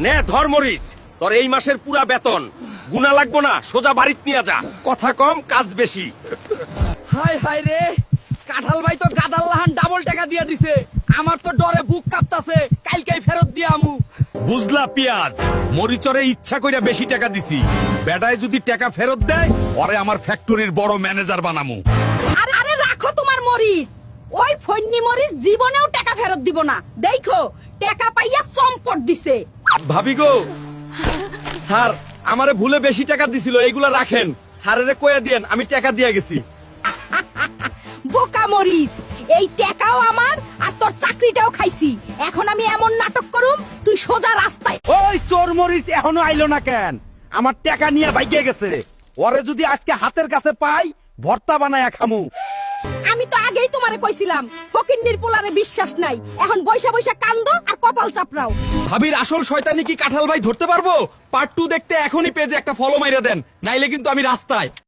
নে ধর মরিচ, তোর এই মাসের পুরা বেতন। গুনা লাগবো না, সোজা বাড়িত নিয়ে যা। কথা কম কাজ বেশি। হাই হাই রে, কাঁঠাল ভাই তো গাদাল লাহান ডাবল টাকা দিয়ে দিছে। আমার তো ডরে বুক কাঁপতাছে, কালকেই ফেরত দিয়ে আমু। বুঝলা পিয়াজ, মরিচরে ইচ্ছা কইরা বেশি টাকা দিছি। বেটায় যদি টাকা ফেরত দেয়, ওরে আমার ফ্যাক্টরির বড় ম্যানেজার বানামু। আরে আরে রাখো তোমার মরিচ, ওই ফন্নি মরিচ জীবনেও টাকা ফেরত দিব না। দেখো টাকা পাইয়া চম্পট দিছে। ভাবি গো, স্যার আমারে ভুলে বেশি টাকা দিছিল, এইগুলা রাখেন। স্যারেরে কইয়া দিয়েন আমি টাকা দিয়ে গেছি। বোকা মরিচ, এই টাকাও আমার আর তোর চাকরিটাও খাইছি। এখন আমি এমন নাটক করুম তুই সোজা রাস্তায়। ওই চোর মরিচ এখনো আইলো না কেন? আমার টাকা নিয়ে ভাইগে গেছে। ওরে যদি আজকে হাতের কাছে পাই, ভর্তা বানায়া খামু। আমি তো আগেই তোমারে কইছিলাম ফকিন্নির পোলারে বিশ্বাস নাই। এখন বৈশা বৈশা কান্দো আর কপাল চাপড়াও। ভাবির আসল শয়তানি কি কাঁঠাল ভাই ধরতে পারবো? পার্ট 2 দেখতে এখনই পেজে একটা ফলো মাইরা দেন, নাইলে কিন্তু আমি রাস্তায়।